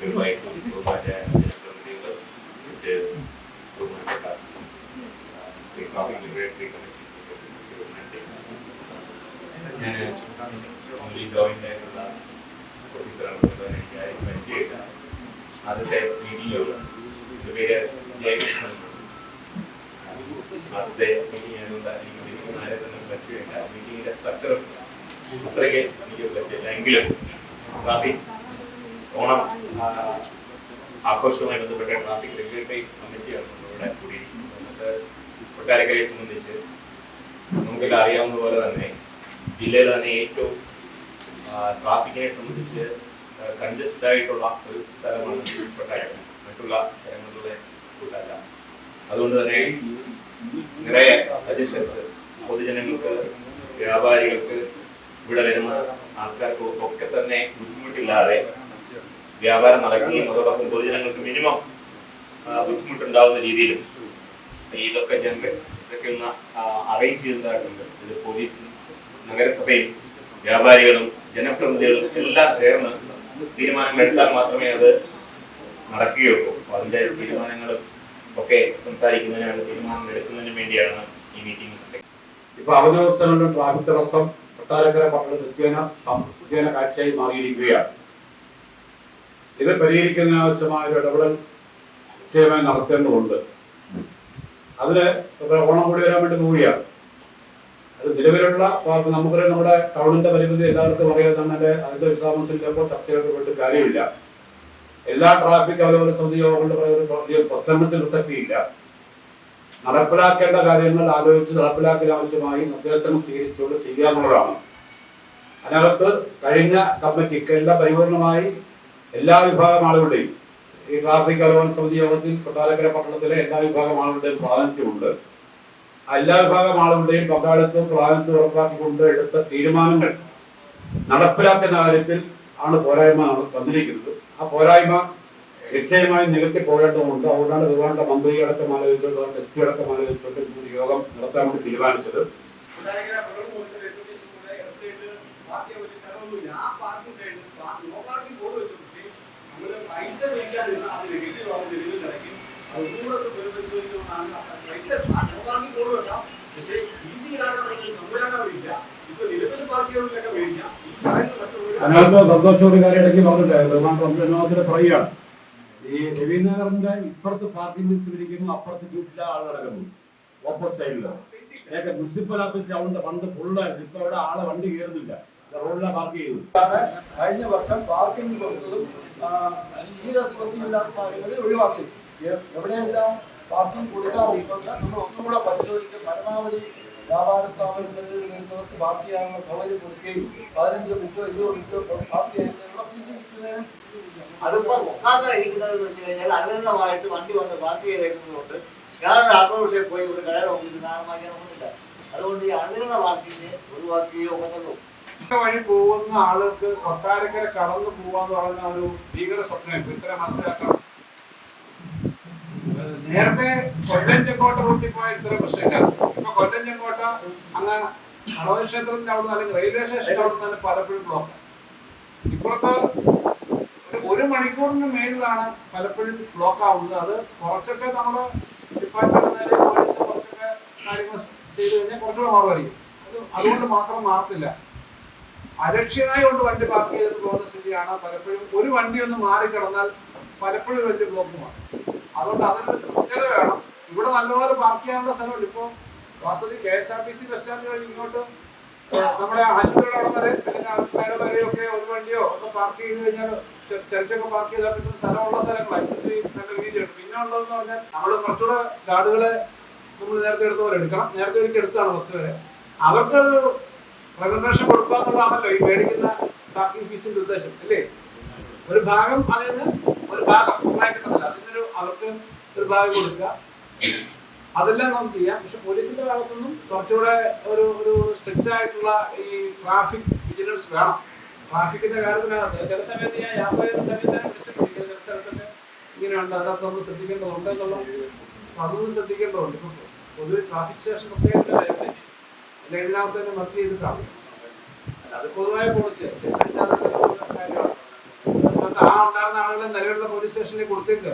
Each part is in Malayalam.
ട്രാഫിക്കുമായി ബഹുമാനായ ജനപ്രതിനിധികൾ, മറ്റ് ബഹുമാനപ്പെട്ട ട്രാഫിക് ലിബറേറ്ററി കമ്മിറ്റി, ഞാൻ ജോയിന്റ് ആയിട്ടുള്ള ഓഫീസറാണ്. എനിക്ക് പരിചയമില്ല. ആദ്യത്തെ മീറ്റിംഗുള്ള എൻ്റെ പേര് ജയകൃഷ്ണൻ. ആദ്യത്തെ മീറ്റിംഗ് ആയതുകൊണ്ട് എനിക്ക് ആരെ തന്നെ പരിചയമില്ല. മീറ്റിംഗിന്റെ സ്ട്രക്ചറും അത്രയ്ക്ക് എനിക്ക് പറ്റില്ല. എങ്കിലും ട്രാഫിക് ഓണം ആഘോഷവുമായി ബന്ധപ്പെട്ട ട്രാഫിക് റെഗുലേറ്ററി കമ്മിറ്റിയാണ് ഇവിടെ കൂടിയിരിക്കുന്നത്. നമുക്ക് കൊട്ടാരക്കരയെ സംബന്ധിച്ച് നമുക്കെല്ലാം അറിയാവുന്ന പോലെ തന്നെ ജില്ലയിൽ തന്നെ ഏറ്റവും ട്രാഫിക്കിനെ സംബന്ധിച്ച് കൺജസ്റ്റഡ് ആയിട്ടുള്ള ഒരു സ്ഥലമാണ് കൊട്ടാരക്കര. മറ്റുള്ള സ്ഥലങ്ങളിലെ കൂട്ടല്ല. അതുകൊണ്ട് തന്നെ നിറയെ സജഷൻസ് പൊതുജനങ്ങൾക്ക്, വ്യാപാരികൾക്ക്, ഇവിടെ വരുന്ന ആൾക്കാർക്ക് ഒക്കെ തന്നെ ബുദ്ധിമുട്ടില്ലാതെ വ്യാപാരം നടക്കുകയും അതോടൊപ്പം പൊതുജനങ്ങൾക്ക് മിനിമം ബുദ്ധിമുട്ടുണ്ടാവുന്ന രീതിയിലും ഇതൊക്കെ ഒന്ന് അറേഞ്ച് ചെയ്തതായിട്ടുണ്ട്. ഇത് പോലീസും നഗരസഭയും വ്യാപാരികളും ജനപ്രതിനിധികളും എല്ലാം ചേർന്ന് തീരുമാനങ്ങൾ എടുത്താൽ മാത്രമേ അത് നടക്കുകയുള്ളൂ. അതിന്റെ തീരുമാനങ്ങളും ഒക്കെ സംസാരിക്കുന്നതിനാണ്, തീരുമാനങ്ങൾ എടുക്കുന്നതിന് വേണ്ടിയാണ് ഈ മീറ്റിംഗ്. ഇപ്പൊ അവധി ദിവസങ്ങളിലും ട്രാഫിക് തടസ്സം കൊട്ടാരക്കര പട്ടണത്തിൽ നിത്യേന കാഴ്ചയായി മാറിയിരിക്കുകയാണ്. ഇത് പരിഹരിക്കുന്നതിന് ആവശ്യമായ ഒരു ഇടപെടൽ നിശ്ചയമായി നടത്തേണ്ടതുണ്ട്. അതിന് ഓണം കൂടി വരാൻ വേണ്ടി പോവുകയാണ്. അത് നിലവിലുള്ള നമുക്കറിയാം, നമ്മുടെ ടൗണിന്റെ പരിമിതി എല്ലാവർക്കും അറിയാതെ അതിന്റെ വിശദാംശം ചിലപ്പോൾ ചർച്ചകൾക്ക് വേണ്ടി കാര്യമില്ല. എല്ലാ ട്രാഫിക് അവലോകന സമിതി യോഗങ്ങളുടെ പ്രസംഗത്തിൽ പ്രസക്തിയില്ല. നടപ്പിലാക്കേണ്ട കാര്യങ്ങൾ ആലോചിച്ച് നടപ്പിലാക്കാൻ ആവശ്യമായി നിർദ്ദേശങ്ങൾ സ്വീകരിച്ചുകൊണ്ട് ചെയ്യാന്നുള്ളതാണ്. അതിനകത്ത് കഴിഞ്ഞ കമ്മിറ്റിക്ക് എല്ലാം പരിപൂർണമായി എല്ലാ വിഭാഗം ആളുകളുടെയും ഈ ട്രാഫിക് അവലോകന സമിതി യോഗത്തിൽ കൊട്ടാരക്കര പട്ടണത്തിലെ എല്ലാ വിഭാഗം ആളുകളുടെയും പ്രാതിനിധ്യമുണ്ട്. എല്ലാ വിഭാഗം ആളുകളുടെയും പങ്കാളിത്തവും പ്രാതിനിധ്യം ഉറപ്പാക്കിക്കൊണ്ട് എടുത്ത തീരുമാനങ്ങൾ നടപ്പിലാക്കുന്ന കാര്യത്തിൽ ആണ് പോരായ്മ വന്നിരിക്കുന്നത്. ആ പോരായ്മ നിശ്ചയമായി നികത്തി പോകേണ്ടതുണ്ട്. അതുകൊണ്ടാണ് ബഹുമാനപ്പെട്ട മന്ത്രി അടക്കം ആലോചിച്ചുകൊണ്ട്, എസ് പി അടക്കം ആലോചിച്ചുകൊണ്ട് യോഗം നടത്താൻ വേണ്ടി തീരുമാനിച്ചത്. അതിനകത്ത് സന്തോഷോട് കാര്യമിടയ്ക്ക് പറഞ്ഞിട്ട് പറയുകയാണ്, ഈ രവീന്ദ്രനഗറിന്റെ ഇപ്പുറത്ത് പാർക്കിംഗ് ബീച്ചിൽ ഇരിക്കുന്നു, അപ്പുറത്ത് ബീച്ചിലെ ആൾ നടക്കുന്നു. ഓപ്പോസിറ്റ് സൈഡില് മുനിസിപ്പൽ ഓഫീസിൽ അവിടെ ഫണ്ട് ഫുള്ളായിരുന്നു. ഇപ്പൊ അവിടെ ആളെ വണ്ടി കയറുന്നില്ല, റോഡിലാണ് പാർക്ക് ചെയ്യുന്നത്. കഴിഞ്ഞ വർഷം പാർക്കിംഗ് കൊടുത്തതും ഇല്ലാത്ത സാഹചര്യങ്ങളിൽ ഒഴിവാക്കി. എവിടെയെല്ലാം പാർക്കിംഗ് കൊടുക്കാറുണ്ടെന്ന് നമ്മൾ ഒന്നുകൂടെ പരിശോധിച്ച് പരമാവധി വ്യാപാര സ്ഥാപനങ്ങളിൽ വരുന്നവർക്ക് പാർക്ക് ചെയ്യാനുള്ള സൗകര്യം കൊടുക്കുകയും 15-20 മിനിറ്റ് പാർക്ക് ചെയ്യുന്നതിനുള്ള ഫീസ് കിട്ടുന്നതിനും അതിപ്പോ ഒക്കാതിരിക്കുന്നത് വെച്ച് കഴിഞ്ഞാൽ അനധികൃതമായിട്ട് വണ്ടി വന്ന് പാർക്ക് ചെയ്തേക്കുന്നതുകൊണ്ട് ഞാനൊരു ആക്രോശയെ പോയി ഇവിടെ കടയുടെ ഓഫീസിൽ കാരണമാക്കാൻ ഒക്കുന്നില്ല. അതുകൊണ്ട് ഈ അനധികൃത പാർക്കിങ്ങിനെ ഒഴിവാക്കുകയോ ഒക്കത്തുള്ളൂ. വഴി പോകുന്ന ആളുകൾക്ക് കൊട്ടാരക്കര കടന്നു പോവാന്ന് പറയുന്ന ഒരു ഭീകര സ്വപ്നം ഇത്തരം മനസ്സിലാക്കണം. നേരത്തെ കൊല്ലം ചെങ്കോട്ട റൂട്ടിൽ പോയ ഇത്ര പ്രശ്നമില്ല. ഇപ്പൊ കൊല്ലം ചെങ്കോട്ട അങ്ങ് ഗണപതി ക്ഷേത്രത്തിന്റെ അവിടെ നിന്ന് അല്ലെങ്കിൽ റെയിൽവേ സ്റ്റേഷന്റെ അവിടെ നിന്ന് പലപ്പോഴും ബ്ലോക്ക്. ഇപ്പുറത്ത് ഒരു മണിക്കൂറിന് മേലിലാണ് പലപ്പോഴും ബ്ലോക്ക് ആവുന്നത്. അത് കുറച്ചൊക്കെ നമ്മുടെ ഡിപ്പാർട്ട്മെന്റ് പോലീസ് കുറച്ചൊക്കെ കാര്യങ്ങൾ ചെയ്ത് കഴിഞ്ഞാൽ കുറച്ചുകൂടെ മാറുമായിരിക്കും. അതുകൊണ്ട് മാത്രം മാറത്തില്ല. അരക്ഷിതമായി കൊണ്ട് വണ്ടി പാർക്ക് ചെയ്ത് പോകുന്ന സ്ഥിതിയാണ് പലപ്പോഴും. ഒരു വണ്ടി ഒന്ന് മാറിക്കിടന്നാൽ പലപ്പോഴും വലിയ ബ്ലോക്ക് മാറും. അതുകൊണ്ട് അതിനൊരു കൃത്യത വേണം. ഇവിടെ നല്ലപോലെ പാർക്ക് ചെയ്യാനുള്ള സ്ഥലമുണ്ട്. ഇപ്പോൾ വാസ്തവത്തിൽ KSRTC ബസ് സ്റ്റാൻഡ് വഴി ഇങ്ങോട്ട് നമ്മുടെ ആശുപത്രിയുടെ അവിടെ വരെ അല്ലെങ്കിൽ വരെയൊക്കെ ഒരു വണ്ടിയോ ഒക്കെ പാർക്ക് ചെയ്ത് കഴിഞ്ഞാൽ ചർച്ചൊക്കെ പാർക്ക് ചെയ്താൽ കിട്ടുന്ന സ്ഥലമുള്ള സ്ഥലങ്ങളാണ്. നല്ല രീതിയുണ്ട്. പിന്നെ ഉള്ളതെന്ന് പറഞ്ഞാൽ നമ്മൾ കുറച്ചുകൂടെ ഗാർഡുകളെ നമ്മൾ നേരത്തെ എടുത്തവരെ എടുക്കണം. നേരത്തെ ഒരിക്കൽ എടുത്താണ് 10 വരെ. അവർക്കൊരു റെഗുലേഷൻ കൊടുക്കുക എന്നുള്ളതാണല്ലോ ഈ മേടിക്കുന്ന പാർക്കിംഗ് ഫീസിന്റെ ഉദ്ദേശം, അല്ലേ? ഒരു ഭാഗം അതിന് ഒരു ഭാഗം ഉണ്ടായി കിട്ടുന്നില്ല, അതിനൊരു അവർക്ക് ഒരു ഭാഗം കൊടുക്കുക, അതെല്ലാം നമുക്ക് ചെയ്യാം. പക്ഷെ പോലീസിന്റെ ഭാഗത്തുനിന്നും കുറച്ചുകൂടെ ഒരു സ്ട്രിക്റ്റ് ആയിട്ടുള്ള ഈ ട്രാഫിക് വിജിലൻസ് വേണം. ട്രാഫിക്കിന്റെ കാര്യത്തിനകത്ത് ചില സമയത്ത് ഞാൻ യാത്ര ചെയ്യുന്ന സമയത്ത് തന്നെ വിളിച്ചിട്ടുണ്ട്, ചില സ്ഥലത്തൊക്കെ ഇങ്ങനെയുണ്ട്, അതിനകത്ത് നമ്മൾ ശ്രദ്ധിക്കേണ്ടതുണ്ട് എന്നുള്ള അതൊന്നും ശ്രദ്ധിക്കേണ്ടതുണ്ട്. ഇപ്പൊ പൊതുവെ ട്രാഫിക് സ്റ്റേഷൻ പ്രത്യേകത അല്ലെങ്കിൽ ഇതിനകത്ത് തന്നെ മർക്ക് ചെയ്തിട്ടാണ്. അത് പൊതുവായ പോളിസിയാണ്. കാര്യമാണ് എന്നിട്ട് ആ ഉണ്ടാകുന്ന ആളുകളെ നിലവിലുള്ള പോലീസ് സ്റ്റേഷനിൽ കൊടുത്തേക്കുക.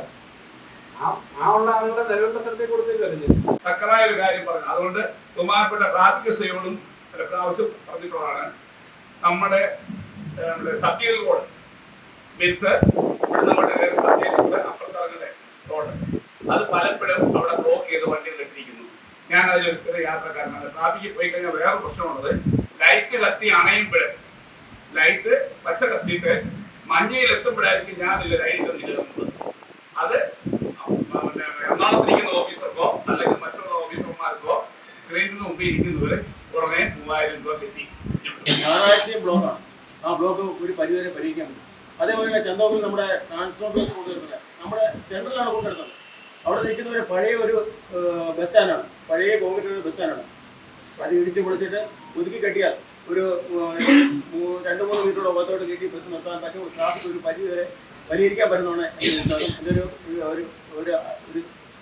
ആ ഉള്ള ആളുകളെ നിലവിലുള്ള സ്ഥലത്തേക്ക് കൊടുത്തേക്കുക. തക്കതായ ഒരു കാര്യം പറഞ്ഞു. അതുകൊണ്ട് ബഹുമാനപ്പെട്ട ട്രാഫിക് സേവകളും പല പ്രാവശ്യം പറഞ്ഞിട്ടുള്ളതാണ്. നമ്മുടെ സത്യയിൽ റോഡ് മീൻസ് നമ്മുടെ സത്യയിൽ റോഡ് അപ്പുറത്തിറങ്ങുന്ന റോഡ് അത് പലപ്പോഴും അവിടെ ബ്ലോക്ക് ചെയ്ത് വണ്ടികൾ ഇട്ടിരിക്കുന്നു. ഞാൻ അതിലൊരു സ്ഥിര യാത്രക്കാരനാണ്. ട്രാഫിക്കിൽ പോയി കഴിഞ്ഞാൽ വേറെ പ്രശ്നമുള്ളത്, ലൈറ്റ് കത്തി അണയുമ്പോൾ ലൈറ്റ് പച്ച കത്തിയിട്ട് മഞ്ഞയിൽ എത്തുമ്പോഴായിരിക്കും ഞാൻ ഇതിൽ ലൈറ്റ് തന്നിരുന്നത്. അത് എറണാകുളത്തിരിക്കുന്ന ഓഫീസർക്കോ അല്ലെങ്കിൽ മറ്റുള്ള ഓഫീസർമാർക്കോ സ്ക്രീനിന് മുമ്പ് ഇരിക്കുന്നവർ ഉടനെ 3000 രൂപ കെട്ടി. ഞായറാഴ്ചയും ബ്ലോക്കാണ്. ആ ബ്ലോക്ക് ഒരു പരിധിവരെ പരിഹരിക്കാൻ പറ്റും. അതേപോലെ തന്നെ ചന്തോക്കിൽ നമ്മുടെ ട്രാൻസ്പോർട്ടേഴ്സ് കൊണ്ടുവരുന്നില്ല. നമ്മുടെ സെൻട്രലാണ് കൊണ്ടെടുത്തത്. അവിടെ നിൽക്കുന്ന ഒരു പഴയ ഒരു ബസ് സ്റ്റാൻഡാണ്, പഴയ കോൺക്രീറ്റ് ബസ് സ്റ്റാൻഡാണ്. അത് ഇടിച്ച് പൊളിച്ചിട്ട് ഒതുക്കി കെട്ടിയാൽ ഒരു 2-3 മീറ്ററോട് ഒപ്പത്തോട്ട് കയറ്റി ബസ് നിർത്താൻ പറ്റും. ട്രാഫിക് ഒരു പരിധിവരെ പരിഹരിക്കാൻ പറ്റുന്നതാണ് എൻ്റെ വിശ്വാസം. ഇതൊരു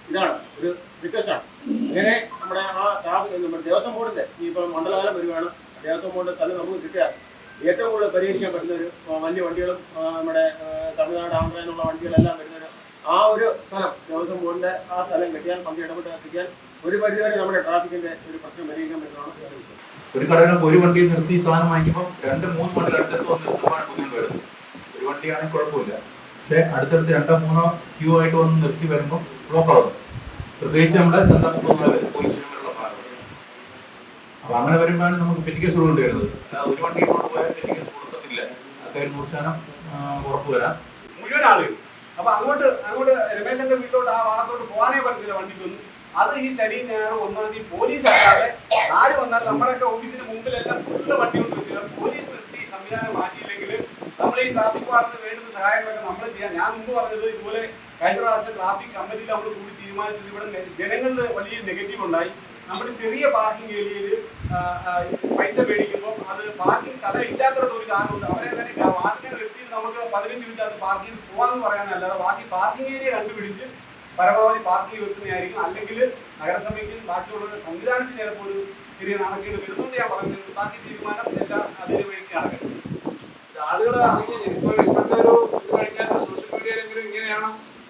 ഇതാണ്, ഒരു റിക്വസ്റ്റാണ്. ഇങ്ങനെ നമ്മുടെ ആ ട്രാഫിക് നമ്മുടെ ദേവസ്വം ബോർഡിൻ്റെ ഇപ്പോൾ മണ്ഡലകാലം വരുവാണ്. ദേവസ്വം ബോർഡിൻ്റെ സ്ഥലം നമുക്ക് കിട്ടിയാൽ ഏറ്റവും കൂടുതൽ പരിഹരിക്കാൻ പറ്റുന്ന ഒരു വലിയ വണ്ടികളും നമ്മുടെ തമിഴ്നാട് ആന്ധ്ര എന്നുള്ള വണ്ടികളെല്ലാം വരുന്നൊരു ആ ഒരു സ്ഥലം ദേവസ്വം ബോർഡിൻ്റെ ആ സ്ഥലം കിട്ടിയാൽ പങ്ക് ഇടപെട്ട് എത്തിക്കാൻ ഒരു പരിധിവരെ നമ്മുടെ ട്രാഫിക്കിന്റെ ഒരു പ്രശ്നം പരിഹരിക്കാൻ പറ്റുന്നതാണ് എൻ്റെ വിശ്വാസം. ഒരു കടയിലും ഒരു വണ്ടി നിർത്തി സാധനം വാങ്ങിക്കുമ്പോൾ 2-3 വണ്ടി അടുത്തടുത്ത് വന്ന് നിർത്തുമ്പോൾ ബുദ്ധിമുട്ട് വരുന്നത്. ഒരു വണ്ടിയാണെങ്കിൽ കുഴപ്പമില്ല, പക്ഷേ അടുത്തടുത്ത് 2-3 ക്യൂ ആയിട്ട് വന്ന് നിർത്തി വരുമ്പോൾ ബ്ലോക്ക് ആവുന്നു. പ്രത്യേകിച്ച് നമ്മുടെ ചന്തമുള്ള പോലീസിനുള്ള ഭാഗം. അപ്പൊ അങ്ങനെ വരുമ്പോഴാണ് നമുക്ക് പെറ്റിക്കേസ് കൊടുക്കേണ്ടി വരുന്നത്. ഒരു വണ്ടി കൊണ്ടുപോയാൽ പെറ്റിക്കേസ് കൊടുക്കത്തില്ല. അതായത് 100% ഉറപ്പ് വരാം. മുഴുവൻ ആളുകൾ അപ്പൊ അങ്ങോട്ട് രമേശന്റെ വീട്ടിലോട്ട് ആ ഭാഗത്തോട്ട് പോകാനേ പറ്റത്തില്ല വണ്ടിക്കൊന്നും. അത് ഈ ശനിയും ഞായറും 1-ാം തീയതി പോലീസ് അല്ലാതെ ആര് വന്നാലും നമ്മുടെയൊക്കെ ഓഫീസിന് മുമ്പിലെല്ലാം ഫുള്ള് വണ്ടി കൊണ്ട് വെച്ചാൽ പോലീസ് നിർത്തി സംവിധാനം മാറ്റിയില്ലെങ്കിൽ നമ്മൾ ഈ ട്രാഫിക് വാർഡിന് വേണ്ടുന്ന സഹായങ്ങളൊക്കെ നമ്മൾ ചെയ്യാം. ഞാൻ മുമ്പ് പറഞ്ഞത് ഇതുപോലെ കഴിഞ്ഞ പ്രാവശ്യം ട്രാഫിക് കമ്മിറ്റിയിൽ നമ്മൾ കൂടി തീരുമാനിച്ചത് ഇവിടെ ജനങ്ങളുടെ വലിയ നെഗറ്റീവ് ഉണ്ടായി. നമ്മൾ ചെറിയ പാർക്കിംഗ് ഏരിയയിൽ പൈസ മേടിക്കുമ്പോൾ അത് പാർക്കിംഗ് സ്ഥലം ഇല്ലാത്തത് ഒരു കാരണമുണ്ട്. അവരെ തന്നെ വാർഡിനെ നിർത്തിയിട്ട് നമുക്ക് 15 മിനിറ്റ് അത് പാർക്ക് ചെയ്ത് പോകാമെന്ന് പറയാനല്ലാതെ ബാക്കി പാർക്കിംഗ് ഏരിയ കണ്ടുപിടിച്ച് പരമാവധി പാർക്കിംഗ് വെക്കുന്നതായിരിക്കും. അല്ലെങ്കിൽ നഗരസഭയ്ക്ക് ബാക്കിയുള്ള സംവിധാനത്തിന് ചിലപ്പോൾ ഒരു ചെറിയ നാണക്കേട് വരുന്നുണ്ട്. ഞാൻ പറഞ്ഞത് ബാക്കി തീരുമാനം എല്ലാം അതിന് വേണ്ടി നടക്കും. ആളുകൾ ഇപ്പോഴത്തെ ഒരു ഇത് കഴിഞ്ഞാൽ സോഷ്യൽ മീഡിയയിലെങ്കിലും ഇങ്ങനെയാണ്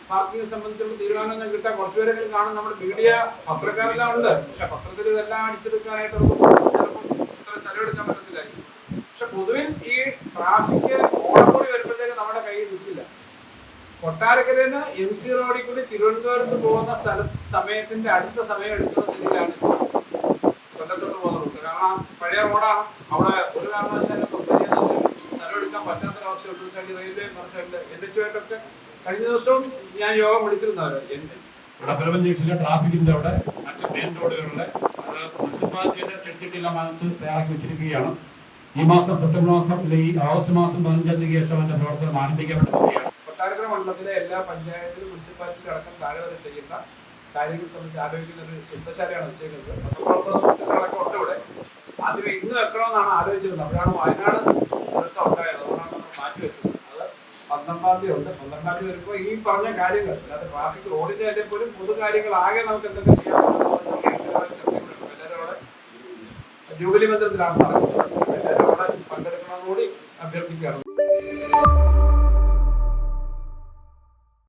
പാർക്കിംഗ് സംബന്ധിച്ചുള്ള തീരുമാനം കിട്ടാൻ കുറച്ചുപേരെങ്കിലും കാണും. നമ്മുടെ മീഡിയ പത്രക്കാരെല്ലാം ഉണ്ട്, പക്ഷെ പത്രത്തിൽ ഇതെല്ലാം അടിച്ചെടുക്കാനായിട്ട് ഇത്ര സ്ഥലം എടുക്കാൻ പറ്റത്തില്ലായിരിക്കും. പക്ഷെ പൊതുവിൽ ഈ ട്രാഫിക് ഓടക്കൂടി വരുമ്പോഴത്തേക്ക് നമ്മുടെ കയ്യിൽ നിൽക്കില്ല. കൊട്ടാരക്കരയിൽ നിന്ന് MC റോഡിൽ കൂടി തിരുവനന്തപുരത്ത് പോകുന്ന സമയത്തിന്റെ അടുത്ത സമയം എടുക്കുന്ന സ്ഥിതിയിലാണ് കൊല്ലത്തോട്ട് പോകുന്ന റൂട്ട്. കാരണം പഴയ റോഡാണ്, അവിടെ ഒരു കാരണവശാലും സ്ഥലം എടുക്കാൻ പറ്റാത്തൊരവസ്ഥയുണ്ട്. ഒരു സൈഡിൽ റെയിൽവേ മറുസൈഡിൽ NH കഴിഞ്ഞ ദിവസവും ഞാൻ യോഗം വിളിച്ചിരുന്നവരോ ഇവിടെ പരമൻ ജംഗ്ഷനിലെ ട്രാഫിക്കിന്റെ അവിടെ മറ്റ് മെയിൻ റോഡുകളിലെ അത് മുനിസിപ്പാലിറ്റിയുടെ ചെടിച്ചട്ടിയെല്ലാം വാങ്ങിച്ച് തയ്യാറാക്കി വെച്ചിരിക്കുകയാണ്. ഈ മാസം സെപ്റ്റംബർ മാസം അല്ലെങ്കിൽ ഓഗസ്റ്റ് മാസം 15-ാം തീയതി ശേഷം അതിന്റെ പ്രവർത്തനം ആരംഭിക്കപ്പെടുകയാണ്. കൊട്ടാരക്കര മണ്ഡലത്തിലെ എല്ലാ പഞ്ചായത്തിലും മുനിസിപ്പാലിറ്റി അടക്കം താഴെ വരെ ചെയ്യുന്ന കാര്യങ്ങൾ സംബന്ധിച്ച് ആലോചിക്കുന്ന ഒരു ശില്പശാലയാണ് വെച്ചേക്കുന്നത്. അടക്കം ഉണ്ട് ഇവിടെ. ആദ്യം ഇന്ന് വെക്കണമെന്നാണ് ആലോചിച്ചിരുന്നത്. അപ്പോഴാണ് വയനാട് ദിവസം ഉണ്ടായത്. അതുകൊണ്ടാണ് നമ്മൾ മാറ്റിവെച്ചത്. അത് 12-ാം തീയതി ഉണ്ട്. 12-ാം തീയതി വരുമ്പോൾ ഈ പറഞ്ഞ കാര്യങ്ങൾ, അല്ലാതെ ട്രാഫിക് റോഡിന്റെ ആയിട്ട് പോലും പൊതു കാര്യങ്ങൾ ആകെ നമുക്ക് എന്തൊക്കെ ചെയ്യാൻ എല്ലാവരും അവിടെ ജൂബിലി മന്ദിരത്തിലാണ് നടക്കുന്നത്. എല്ലാവരും അവിടെ പങ്കെടുക്കണമെന്നുകൂടി അഭ്യർത്ഥിക്കുകയാണ്.